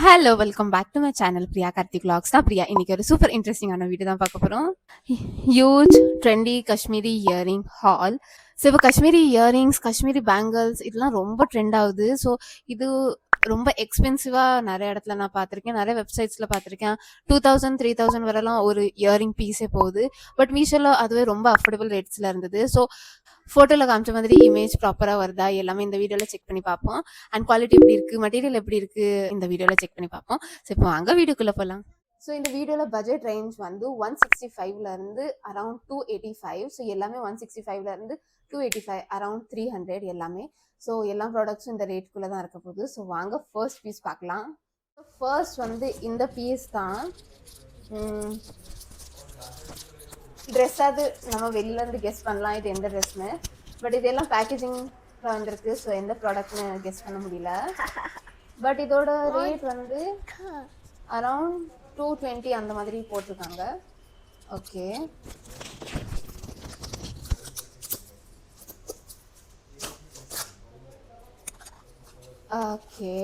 Hello welcome back to my channel Priya Karthik vlogs தான் பிரியா. இன்னைக்கு ஒரு சூப்பர் இன்ட்ரெஸ்டிங்கான வீடியோ தான் பார்க்க போகிறோம். Huge trendy Kashmiri earring haul. So இப்போ காஷ்மீரி இயரிங்ஸ், காஷ்மீரி பேங்கிள்ஸ் இதெல்லாம் ரொம்ப ட்ரெண்ட் ஆகுது. ஸோ இது ரொம்ப எக்ஸ்பென்சிவாக நிறைய இடத்துல நான் பார்த்துருக்கேன், நிறைய வெப்சைட்ஸில் பார்த்துருக்கேன். 2000 3000 வரலாம் ஒரு இயரிங் பீஸே போகுது. பட் மீஷோவில் அதுவே ரொம்ப அஃபோர்டபுள் ரேட்ஸில் இருந்தது. ஸோ ஃபோட்டோவில் காமிச்ச மாதிரி இமேஜ் ப்ராப்பராக வருதா எல்லாமே இந்த வீடியோவில் செக் பண்ணி பார்ப்போம். அண்ட் குவாலிட்டி எப்படி இருக்குது, மெட்டீரியல் எப்படி இருக்குது இந்த வீடியோவில் செக் பண்ணி பார்ப்போம். ஸோ இப்போ அங்கே வீடியோக்குள்ளே போகலாம். ஸோ இந்த வீடியோவில் பட்ஜெட் ரேஞ்ச் வந்து 165லேருந்து அரௌண்ட் 285. ஸோ எல்லாமே 165லேருந்து 285, அரௌண்ட் 300 எல்லாமே. ஸோ எல்லா ப்ராடக்ட்ஸும் இந்த ரேட்டுக்குள்ளே தான் இருக்க போகுது. ஸோ வாங்க ஃபர்ஸ்ட் பீஸ் பார்க்கலாம். ஃபர்ஸ்ட் வந்து இந்த பீஸ் தான். ட்ரெஸ் அது நம்ம வெளியிலேருந்து கெஸ் பண்ணலாம் இது எந்த ட்ரெஸ்னு. பட் இதெல்லாம் பேக்கேஜிங் வந்திருக்கு. ஸோ எந்த ப்ராடக்ட்னு கெஸ் பண்ண முடியல. பட் இதோட ரேட் வந்து அரௌண்ட் 220 அந்த மாதிரி போட்டிருக்காங்க. Okay, okay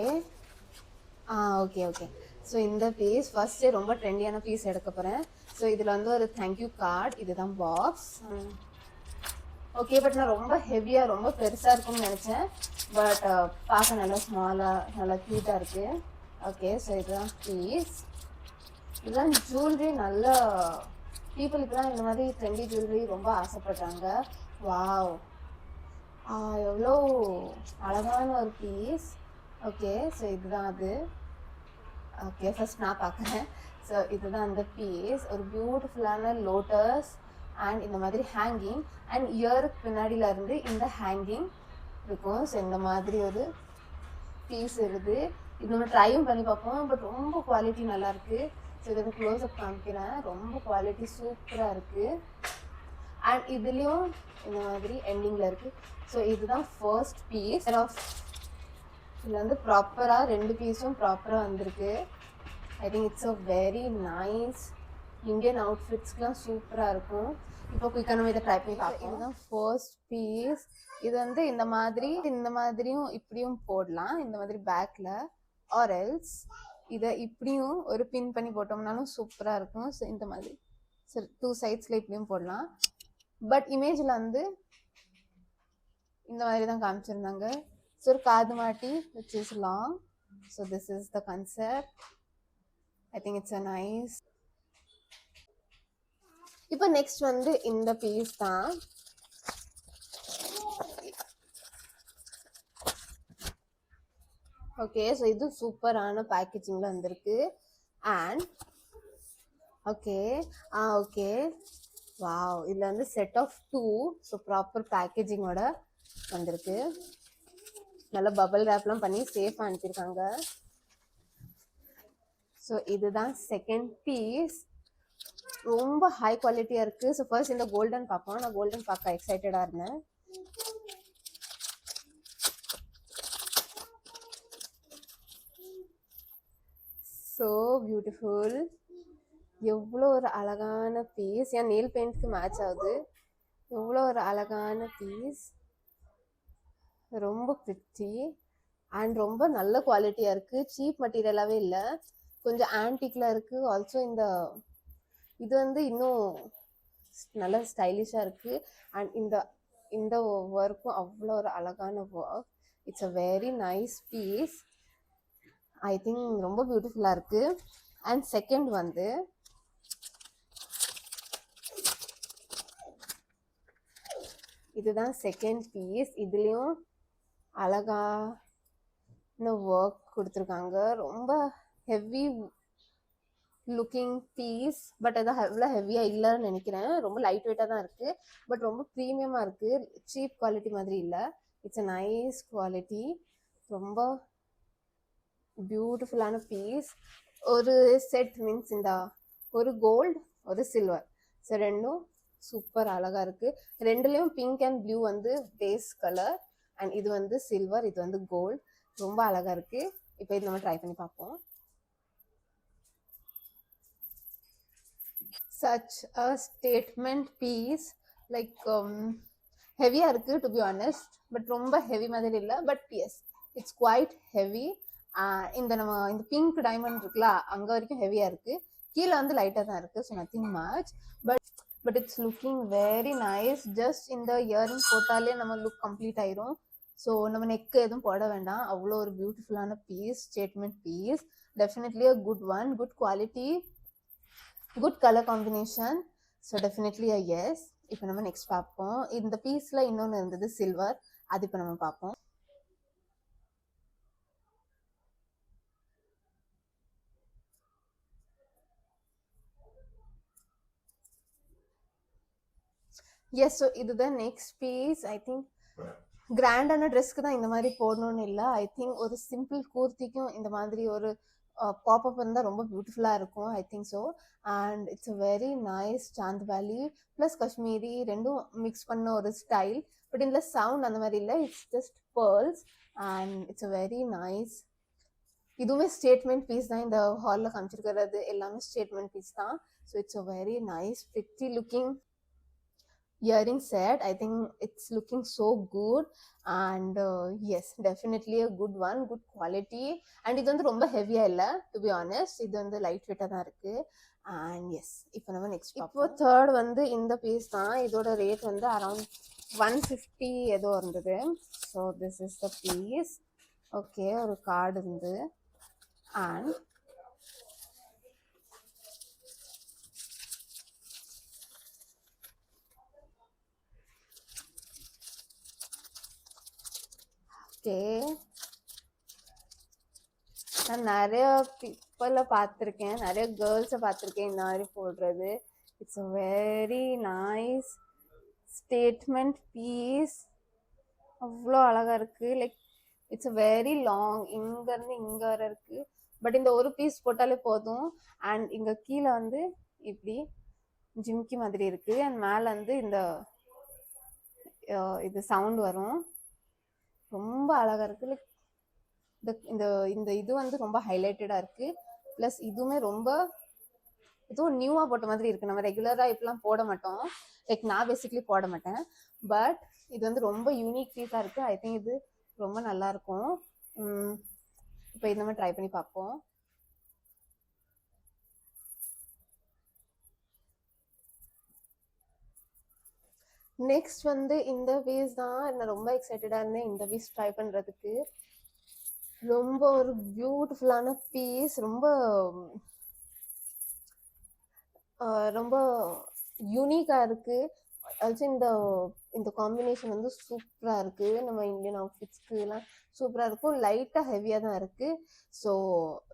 okay okay. So இந்த பீஸ் ஃபர்ஸ்ட்டு ரொம்ப ட்ரெண்டியான பீஸ் எடுக்க போகிறேன். ஸோ இதில் வந்து ஒரு தேங்க்யூ கார்டு, இதுதான் பாக்ஸ். ஓகே, பட் நான் ரொம்ப ஹெவியாக ரொம்ப பெருசாக இருக்கும்னு நினச்சேன். பட் பார்க்க நல்லா ஸ்மாலாக நல்லா க்யூட்டாக இருக்குது. ஓகே, ஸோ இதுதான் பீஸ். இதெல்லாம் ஜுவல்லரி நல்ல பீப்புளுக்கு தான் இந்த மாதிரி ட்ரெண்டி ஜுவல்லரி ரொம்ப ஆசைப்படுறாங்க. வாவ், எவ்வளோ அழகான ஒரு பீஸ். ஓகே, ஸோ இதுதான் அது. ஓகே, ஃபர்ஸ்ட் நான் பார்க்குறேன். ஸோ இதுதான் அந்த பீஸ். ஒரு பியூட்டிஃபுல்லான லோட்டஸ் அண்ட் இந்த மாதிரி ஹேங்கிங் அண்ட் இயருக்கு பின்னாடியில் இருந்து இந்த ஹேங்கிங் இருக்கும். ஸோ இந்த மாதிரி ஒரு பீஸ் இருக்குது. இது நம்ம ட்ரையும் பண்ணி பார்ப்போம். பட் ரொம்ப குவாலிட்டி நல்லாயிருக்கு. ஸோ இதை க்ளோஸ்அப் காமிக்கிறேன். ரொம்ப குவாலிட்டி சூப்பராக இருக்குது. அண்ட் இதுலேயும் இந்த மாதிரி எண்டிங்கில் இருக்குது. ஸோ இதுதான் ஃபர்ஸ்ட் பீஸ் ஆஃப். இதில் வந்து ப்ராப்பராக 2 பீஸும் ப்ராப்பராக வந்திருக்கு. I think it's a very nice. Indian அவுட்ஃபிட்ஸ்க்கெலாம் சூப்பராக இருக்கும். இப்போ குயிக்காக நம்ம இதை ட்ரை பண்ணி பார்ப்போம். இதுதான் ஃபர்ஸ்ட் பீஸ். இது வந்து இந்த மாதிரியும் இப்படியும் போடலாம், இந்த மாதிரி பேக்கில். ஆர் எல்ஸ் இதை இப்படியும் ஒரு பின் பண்ணி போட்டோம்னாலும் சூப்பராக இருக்கும். ஸோ இந்த மாதிரி சரி 2 சைட்ஸில் இப்படியும் போடலாம். பட் இமேஜில் வந்து இந்த மாதிரி தான் காமிச்சிருந்தாங்க. ஸோ ஒரு காது மாட்டி which is long. So this is the concept. I think it's a nice. இப்போ நெக்ஸ்ட் வந்து இந்த பீஸ் தான். ஓகே, ஸோ இது சூப்பரான பேக்கேஜிங்கில் வந்திருக்கு. அண்ட் ஓகே ஓகே, வாவ், இதில் வந்து செட் ஆஃப் 2. ஸோ ப்ராப்பர் பேக்கேஜிங்கோட வந்திருக்கு. நல்லா பபிள் ரேப்லாம் பண்ணி சேஃபாக அனுப்பியிருக்காங்க. ஸோ இதுதான் செகண்ட் பீஸ். ரொம்ப ஹை குவாலிட்டியாக இருக்குது. ஸோ ஃபர்ஸ்ட் இந்த கோல்டன் பார்ப்போம். நான் கோல்டன் பார்க்க எக்ஸைட்டடாக இருந்தேன். So beautiful. எவ்வளோ ஒரு அழகான பீஸ். என் நெயில் பெயிண்ட்க்கு மேட்ச் ஆகுது. எவ்வளோ ஒரு அழகான பீஸ். ரொம்ப பிரிட்டி அண்ட் ரொம்ப நல்ல குவாலிட்டியாக இருக்குது. சீப் மெட்டீரியலாகவே இல்லை, கொஞ்சம் ஆன்டிக்கில் இருக்குது. ஆல்சோ இது வந்து இன்னும் நல்ல ஸ்டைலிஷாக இருக்குது. அண்ட் இந்த ஒர்க்கும் அவ்வளோ ஒரு அழகான work. It's a very nice piece. I think ரொம்ப பியூட்டிஃபுல்லாக இருக்குது. அண்ட் செகண்ட் வந்து இதுதான் செகண்ட் பீஸ். இதுலேயும் அழகான ஒர்க் கொடுத்துருக்காங்க. ரொம்ப ஹெவி லுக்கிங் பீஸ். பட் அது அவ்வளோ ஹெவியாக இல்லைன்னு நினைக்கிறேன். ரொம்ப லைட் வெயிட்டாக தான் இருக்குது. பட் ரொம்ப ப்ரீமியமாக இருக்குது. சீப் குவாலிட்டி மாதிரி இல்லை. It's a nice quality. ரொம்ப பியூட்டிஃபுல்லான பீஸ். ஒரு செட் மீன்ஸ் இந்த ஒரு கோல்டு ஒரு சில்வர், ஸோ ரெண்டும் சூப்பர் அழகாக இருக்குது. ரெண்டுலேயும் பிங்க் அண்ட் ப்ளூ வந்து பேஸ் கலர். அண்ட் இது வந்து சில்வர், இது வந்து கோல்டு. ரொம்ப அழகாக இருக்குது. இப்போ இது நம்ம ட்ரை பண்ணி பார்ப்போம். Such a statement piece. Like ஹெவியாக இருக்குது டு பி ஆனஸ்ட். பட் ரொம்ப ஹெவி மாதிரி இல்லை. But yes, it's quite heavy. இந்த நம்ம இந்த பிங்க் டைமண்ட் இருக்குல்ல அங்க வரைக்கும் ஹெவியா இருக்கு, கீழே வந்து லைட்டா தான் இருக்கு. So nothing much, but it's looking very nice. Just இந்த இயரிங் போட்டாலே நம்ம லுக் கம்ப்ளீட் ஆயிரும். ஸோ நம்ம நெக் எதுவும் போட வேண்டாம். அவ்வளோ ஒரு பியூட்டிஃபுல்லான piece, statement piece. Definitely a good one, good quality, good colour combination. So definitely a yes. இப்போ நம்ம நெக்ஸ்ட் பார்ப்போம். இந்த பீஸ்ல இன்னொன்று இருந்தது சில்வர், அது இப்போ நம்ம பார்ப்போம். எஸ், ஸோ இதுதான் நெக்ஸ்ட் பீஸ். ஐ திங்க் கிராண்டான ட்ரெஸ்க்கு தான் இந்த மாதிரி போடணும்னு இல்லை. ஐ திங்க் ஒரு சிம்பிள் கூர்த்திக்கும் இந்த மாதிரி ஒரு பாப்அப் இருந்தால் ரொம்ப பியூட்டிஃபுல்லாக இருக்கும். I think so. And it's a very nice chandbali plus Kashmiri ரெண்டும் மிக்ஸ் பண்ண ஒரு ஸ்டைல். பட் இதில் சவுண்ட் அந்த மாதிரி இல்லை, it's just pearls. And it's a very nice. இதுவுமே ஸ்டேட்மெண்ட் பீஸ் தான். இந்த ஹாலில் காமிச்சிருக்கிறது எல்லாமே ஸ்டேட்மெண்ட் பீஸ் தான். So it's a very nice pretty looking earring set. I think it's looking so good, and yes, definitely a good one, good quality. And இது வந்து ரொம்ப ஹெவியா இல்ல, to be honest. இது வந்து லைட் வெயிட்டா தான் இருக்கு. And yes, இப்போ நம்ம நெக்ஸ்ட் இப்போ தேர்ட் வந்து இந்த பீஸ் தான். இதோட ரேட் வந்து அரௌண்ட் 150 ஏதோ இருந்தது. So this is the piece. Okay, ஒரு கார்டு இருந்து. அண்ட் ஓகே, நான் நிறைய பீப்புளை பார்த்துருக்கேன், நிறைய கேர்ள்ஸை பார்த்துருக்கேன் இந்த மாதிரி போடுறது. It's a very nice statement piece. அவ்வளோ அழகாக இருக்குது. Like it's a very long, இங்கேருந்து இங்கே வர இருக்குது. பட் இந்த ஒரு பீஸ் போட்டாலே போதும். அண்ட் இங்கே கீழே வந்து இப்படி ஜிம்கி மாதிரி இருக்குது. அண்ட் மேலே வந்து இந்த இது சவுண்ட் வரும். ரொம்ப அழகாக இருக்குது. லைக் இந்த இந்த இது வந்து ரொம்ப ஹைலைட்டடாக இருக்குது. ப்ளஸ் இதுவுமே ரொம்ப இதுவும் நியூவாக போட்ட மாதிரி இருக்குது. நம்ம ரெகுலராக இப்பெல்லாம் போட மாட்டோம். லைக் நான் பேசிக்லி போட மாட்டேன். பட் இது வந்து ரொம்ப யூனிக் பீஸாக இருக்குது. ஐ திங்க் இது ரொம்ப நல்லாயிருக்கும். இப்போ இது நம்ம ட்ரை பண்ணி பார்ப்போம். நெக்ஸ்ட் வந்து இந்த பீஸ் தான். நான் ரொம்ப எக்ஸைட்டடாக இருந்தேன் இந்த பீஸ் ட்ரை பண்ணுறதுக்கு. ரொம்ப ஒரு பியூட்டிஃபுல்லான பீஸ். ரொம்ப ரொம்ப யூனிக்காக இருக்குது. ஆல்சோ இந்த இந்த காம்பினேஷன் வந்து சூப்பராக இருக்குது. நம்ம இந்தியன் அவுட்ஃபிட்ஸ்க்குலாம் சூப்பராக இருக்கும். லைட்டாக ஹெவியாக தான் இருக்குது. ஸோ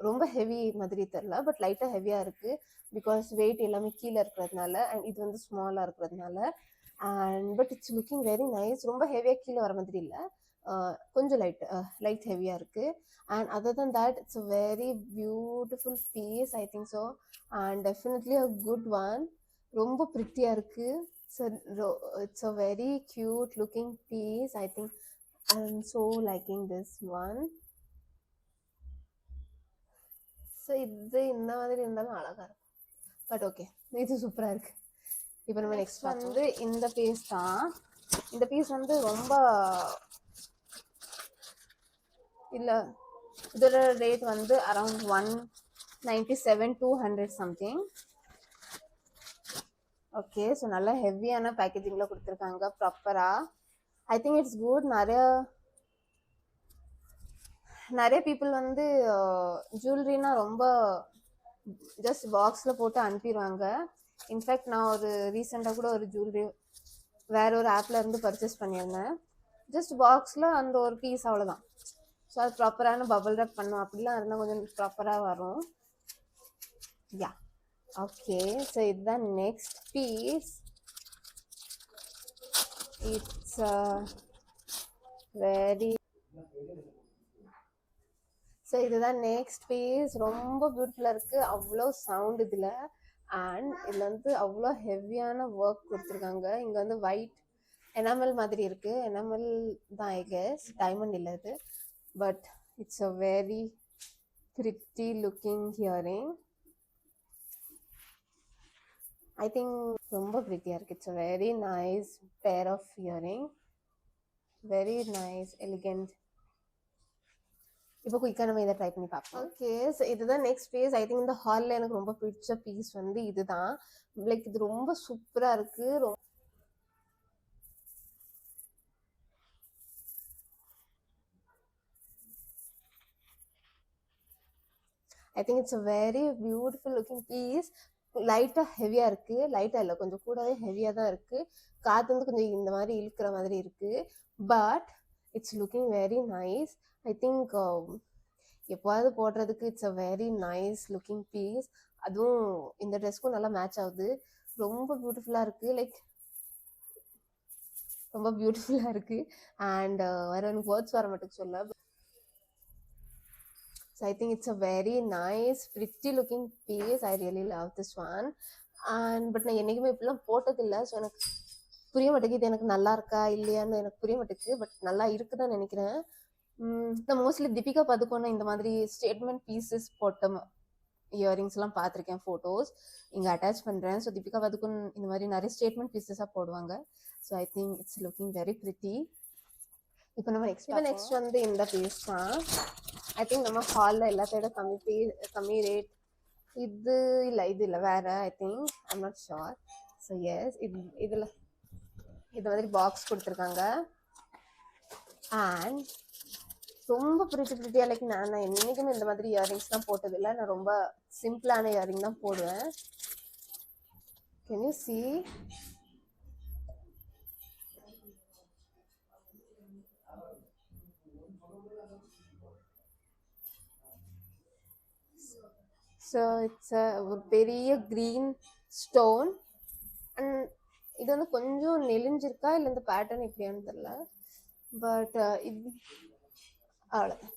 ரொம்ப ஹெவி மாதிரி தெரில, பட் லைட்டாக ஹெவியாக இருக்குது. பிகாஸ் வெயிட் எல்லாமே கீழே இருக்கிறதுனால, அண்ட் இது வந்து ஸ்மாலாக இருக்கிறதுனால. And but it's looking very nice. ரொம்ப ஹெவியாக கீழே வர மாதிரி இல்லை, கொஞ்சம் லைட் ஹெவியாக இருக்குது. And other than that it's a very beautiful piece. I think so. And definitely a good one. ரொம்ப ப்ரிட்டியாக இருக்குது. It's a very cute looking piece. I think I'm so liking this one. So இது இந்த மாதிரி இருந்தாலும் அழகா இருக்கும். But okay, இது சூப்பராக இருக்கு. இப்போ நம்ம நெக்ஸ்ட் வந்து இந்த பீஸ் தான். இந்த பீஸ் வந்து ரொம்ப இல்லை, இதோட ரேட் வந்து அரௌண்ட் 197 200 சம்திங். ஓகே, ஸோ நல்லா ஹெவியான பேக்கேஜிங்கில் கொடுத்துருக்காங்க ப்ராப்பராக. ஐ திங்க் இட்ஸ் குட். நிறைய பீப்புள் வந்து ஜுவல்லரினா ரொம்ப ஜஸ்ட் பாக்ஸில் போட்டு அனுப்பிடுவாங்க. இன்ஃபேக்ட் நான் ஒரு ரீசெண்டாக கூட ஒரு ஜுவல்லரி வேற ஒரு ஆப்பில் இருந்து பர்ச்சேஸ் பண்ணியிருந்தேன். ஜஸ்ட் பாக்ஸில் அந்த ஒரு பீஸ் அவ்வளோதான். ஸோ அது ப்ராப்பரான பபிள் ரேப் பண்ணும். அப்படிலாம் இருந்தால் கொஞ்சம் ப்ராப்பராக வரும். Yeah, okay. ஸோ இதுதான் next piece. It's very so இதுதான் நெக்ஸ்ட் பீஸ். ரொம்ப பியூட்டிஃபுல்லாக இருக்குது. அவ்வளோ சவுண்ட் இதில். அண்ட் இதில் வந்து அவ்வளோ ஹெவியான ஒர்க் கொடுத்துருக்காங்க. இங்கே வந்து ஒயிட் எனாமல் மாதிரி இருக்குது. எனாமல் தான் ஐ கெஸ், டைமண்ட் இல்லை இது. But it's a very pretty looking earring. I think ரொம்ப பிரிட்டியாக இருக்குது. It's a very nice pair of earring. Very nice, elegant. இப்போ குயிக்காக நம்ம இதை ட்ரை பண்ணி பார்ப்போம். ஓகே, ஸோ இதுதான் நெக்ஸ்ட் பீஸ். ஐ திங்க் இந்த ஹாலில் எனக்கு ரொம்ப பிடிச்ச பீஸ் வந்து இதுதான். லைக் இது ரொம்ப சூப்பராக இருக்குது. I think it's a very beautiful looking piece. லைட்டாக ஹெவியாக இருக்குது, லைட்டாக இல்லை கொஞ்சம் கூடவே ஹெவியாக தான் இருக்குது. காற்று வந்து கொஞ்சம் இந்த மாதிரி இழுக்கிற மாதிரி இருக்குது. But it's looking very nice. I think எப்போவாவது போடுறதுக்கு it's a very nice looking piece. அதுவும் இந்த ட்ரெஸ்க்கும் நல்லா மேட்ச் ஆகுது. ரொம்ப பியூட்டிஃபுல்லாக இருக்குது. லைக் ரொம்ப பியூட்டிஃபுல்லாக இருக்குது. அண்ட் வேற எனக்கு வேர்ட்ஸ் வர மட்டும் சொல்ல. So I think it's a very nice, pretty looking piece. I really love this one. And but நான் என்னைக்குமே இப்படிலாம் போட்டதில்லை. ஸோ எனக்கு புரிய மாட்டேங்குது இது எனக்கு நல்லா இருக்கா இல்லையான்னு எனக்கு புரிய மாட்டேங்குது. பட் நல்லா இருக்குதான் நினைக்கிறேன். நான் மோஸ்ட்லி தீபிகா பதுக்கோன்னு இந்த மாதிரி ஸ்டேட்மெண்ட் பீசஸ் போட்ட இயரிங்ஸ்லாம் பார்த்துருக்கேன், ஃபோட்டோஸ் இங்கே அட்டாச் பண்ணுறேன். ஸோ தீபிகா பதுக்கோன் இந்த மாதிரி நிறைய ஸ்டேட்மெண்ட் பீசஸாக போடுவாங்க. So I think it's looking very pretty. இப்போ நம்ம நெக்ஸ்ட் வந்து இந்த பீஸ் தான். ஐ திங்க் நம்ம ஹாலில் எல்லாத்தோட கம்மி ரேட். இது இல்லை வேற. I think I'm not sure. So yes, இதில் இது மாதிரி பாக்ஸ் கொடுத்துருக்காங்க. அண்ட் ரொம்ப ப்ரிட்டியாக லைக் நான் என்றைக்குமே இந்த மாதிரி இயரிங்ஸ்லாம் போட்டதில்லை. நான் ரொம்ப சிம்பிளான இயரிங் தான் போடுவேன். Can you see? So it's ஒரு பெரிய க்ரீன் ஸ்டோன். அண்ட் இது வந்து கொஞ்சம் நெளிஞ்சிருக்கா இல்லை இந்த பேட்டர்ன் எப்படியான்னு தெரியல. பட் இது அவ்வளோதான்.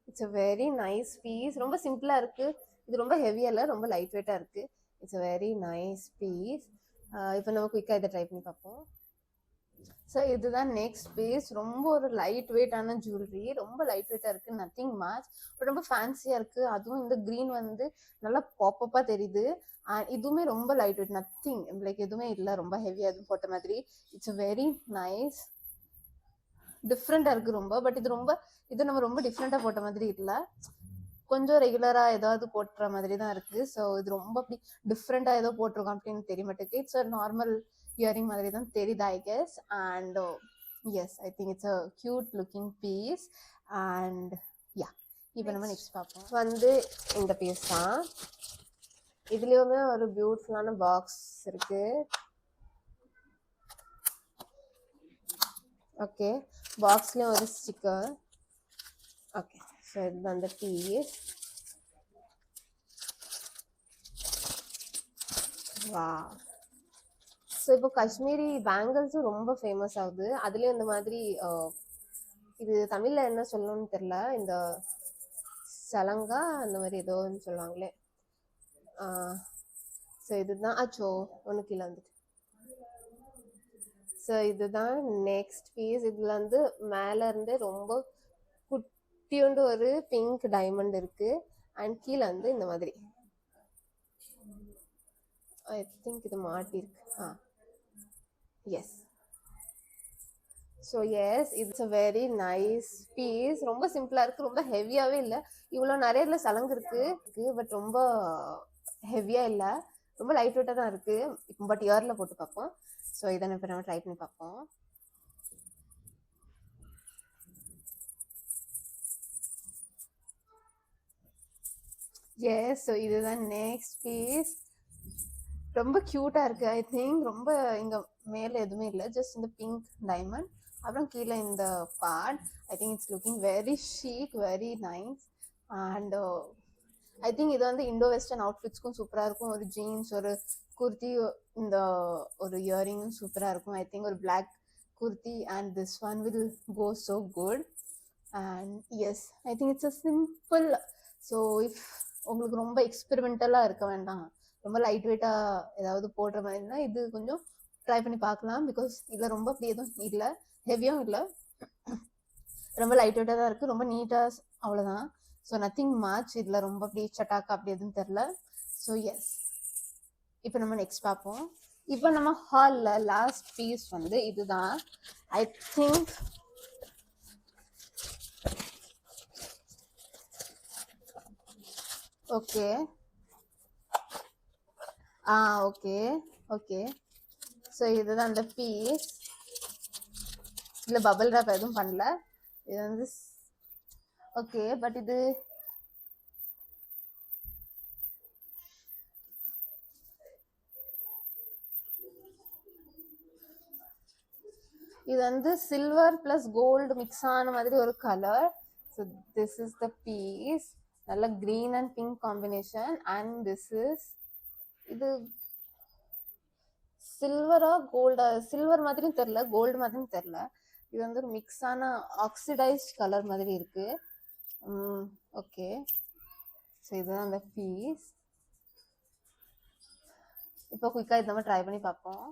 It's a very nice piece. ரொம்ப சிம்பிளாக இருக்குது. இது ரொம்ப ஹெவியாக இல்லை, ரொம்ப லைட் வெயிட்டாக இருக்குது. It's a very nice piece. இப்போ நம்ம குயிக்காக இதை ட்ரை பண்ணி பார்ப்போம். ஸோ இதுதான் நெக்ஸ்ட் பீஸ். ரொம்ப ஒரு லைட் வெயிட்டான ஜுவல்லரி. ரொம்ப லைட் வெயிட்டாக இருக்குது, நத்திங் மச். பட் ரொம்ப ஃபேன்சியாக இருக்குது. அதுவும் இந்த க்ரீன் வந்து நல்லா பாப்பப்பாக தெரியுது. அண்ட் இதுவுமே ரொம்ப லைட் வெயிட், நத்திங் லைக் எதுவுமே இல்லை ரொம்ப ஹெவியாக எதுவும் போட்ட மாதிரி. It's a very nice. டிஃப்ரெண்ட்டாக இருக்குது ரொம்ப. பட் இது நம்ம ரொம்ப டிஃப்ரெண்ட்டாக போட்ட மாதிரி இல்லை, கொஞ்சம் ரெகுலராக ஏதாவது போட்டுற மாதிரி தான் இருக்குது. ஸோ இது ரொம்ப அப்படி டிஃப்ரெண்ட்டாக ஏதோ போட்டிருக்கோம் அப்படின்னு தெரிய மாட்டேங்குது. இட்ஸ் அ நார்மல் இயரிங் மாதிரி தான் தெரியுது I guess. And yes, I think it's a cute looking piece. And yeah, இப்போ நம்ம நெக்ஸ்ட் பார்ப்போம். வந்து இந்த பீஸ் தான். இதுலேயுமே ஒரு பியூட்டிஃபுல்லான பாக்ஸ் இருக்கு. ஓகே, பாக்ஸ்லேயும் ஒரு ஸ்டிக்கர். ஓகே, ஸோ இது அந்த பீஸ். வா, ஸோ இப்போ காஷ்மீரி பேங்கிள்ஸும் ரொம்ப ஃபேமஸ் ஆகுது. அதுலேயும் இந்த மாதிரி இது தமிழில் என்ன சொல்லணும்னு தெரில, இந்த சலங்கா அந்த மாதிரி ஏதோன்னு சொல்லுவாங்களே. ஸோ இதுதான் அச்சோ ஒன்று கீழே வந்துட்டு. ஸோ இதுதான் நெக்ஸ்ட் பீஸ். இதில் வந்து மேலேருந்து ரொம்ப குட்டியோண்டு ஒரு பிங்க் டைமண்ட் இருக்குது. அண்ட் கீழே வந்து இந்த மாதிரி ஐ திங்க் இது மாட்டிருக்கு. Yes, so yes, it's a very nice piece. ரொம்ப சிம்பிளாக இருக்குது, ரொம்ப ஹெவியாகவே இல்லை. இவ்வளோ நிறைய இதில் சலங்கு இருக்குது, பட் ரொம்ப ஹெவியாக இல்லை, ரொம்ப லைட் வெயிட்டாக தான் இருக்குது. பட் இயரில் போட்டு பார்ப்போம். ஸோ இதை இப்போ நம்ம ட்ரை பண்ணி பார்ப்போம். எஸ், ஸோ இதுதான் நெக்ஸ்ட் பீஸ். ரொம்ப க்யூட்டாக இருக்குது. ஐ திங்க் ரொம்ப இங்கே மேலே எதுவுமே இல்லை, ஜஸ்ட் இந்த பிங்க் டைமண்ட், அப்புறம் கீழே இந்த part. I think it's looking very seekh, very nice. And I think இது வந்து இண்டோ வெஸ்டர்ன் அவுட்ஃபிட்ஸ்க்கும் சூப்பராக இருக்கும். ஒரு ஜீன்ஸ், ஒரு குர்த்தி, இந்த ஒரு இயரிங்கும் சூப்பராக இருக்கும். ஐ திங்க் ஒரு black kurti and this one will go so good. And yes, I think it's a simple. So if உங்களுக்கு ரொம்ப எக்ஸ்பெரிமெண்டலாக இருக்க வேண்டாம், ரொம்ப லைட் வெயிட்டாக ஏதாவது போடுற மாதிரினா இது கொஞ்சம் ட்ரை பண்ணி பார்க்கலாம். பிகாஸ் இதில் ரொம்ப அப்படி எதுவும் இல்லை, ஹெவியாகவும் இல்லை, ரொம்ப லைட் வெயிட்டாக தான் இருக்குது, ரொம்ப நீட்டாக, அவ்வளோதான். So nothing much. இதில் ரொம்ப அப்படி சட்டாக்கா அப்படி எதுவும் தெரில. ஸோ எஸ், இப்போ நம்ம நெக்ஸ்ட் பார்ப்போம். இப்போ நம்ம ஹாலில் லாஸ்ட் பீஸ் வந்து இதுதான். I think okay. Okay. Okay. So இதுதான் அந்த பீஸ். இல்லை பபிள் ரேப் எதுவும் பண்ணல. இது வந்து ஓகே. பட் இது இது வந்து சில்வர் பிளஸ் கோல்டு மிக்ஸ் ஆன மாதிரி ஒரு கலர். So this is the piece. நல்ல green and pink combination. And this is இது சில்வரா கோல்டா, சில்வர் மாதிரியும் தெரில, கோல்டு மாதிரியும் தெரில. இது வந்து ஒரு மிக்ஸ் ஆன ஆக்சிடைஸ்ட் கலர் மாதிரி இருக்கு. ஓகே. ஸோ இதுதான் அந்த பீஸ். இப்போ குயிக்காக இது நம்ம ட்ரை பண்ணி பார்ப்போம்.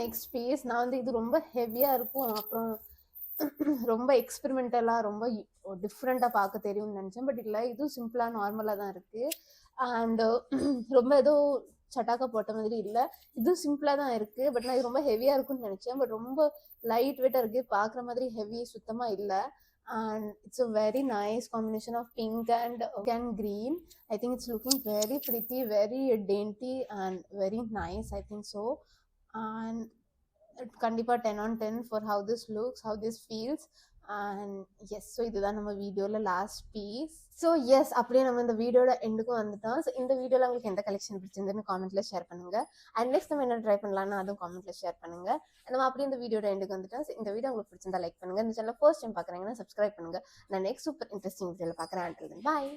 Next piece. நான் வந்து இது ரொம்ப ஹெவியாக இருக்கும், அப்புறம் ரொம்ப எக்ஸ்பெரிமெண்டலாக ரொம்ப டிஃப்ரெண்ட்டாக பார்க்க தெரியும்னு நினச்சேன். பட் இல்லை, இதுவும் சிம்பிளாக நார்மலாக தான் இருக்குது. அண்ட் ரொம்ப ஏதோ சட்டாக்கா போட்ட மாதிரி இல்லை, இதுவும் சிம்பிளாக தான் இருக்குது. பட் நான் இது ரொம்ப ஹெவியாக இருக்கும்னு நினச்சேன். பட் ரொம்ப லைட் வெயிட்டாக இருக்குது, பார்க்குற மாதிரி ஹெவி சுத்தமாக இல்லை. And it's a very nice combination of pink and green. I think it's looking very pretty, very dainty and very nice, I think so. And கண்டிப்பா 10 on 10 for how this looks, how this feels. And yes, so இதுதான் நம்ம வீடியோல last piece. So S, அப்படியே நம்ம இந்த வீடியோட எண்டுக்கும் வந்துட்டோம். So இந்த வீடியோல உங்களுக்கு எந்த கலெக்ஷன் பிடிச்சிருந்துன்னு காமெண்ட்ல ஷேர் பண்ணுங்க. அண்ட் நெக்ஸ்ட் நம்ம என்ன ட்ரை பண்ணலாம்னு அதுவும் காமெண்ட்ல ஷேர் பண்ணுங்க. நம்ம அப்படியே இந்த வீடியோட எண்டுக்கு வந்துட்டோம். ஸோ இந்த வீடியோ உங்களுக்கு பிடிச்சிருந்தா லைக் பண்ணுங்க. இந்த சேனல் ஃபர்ஸ்ட் டைம் பார்க்குறீங்கன்னா சப்ஸ்கிரைப் பண்ணுங்க. நான் நெக்ஸ்ட் சூப்பர் இன்ட்ரெஸ்டிங் வீடியோல பார்க்குறேன். பாய்.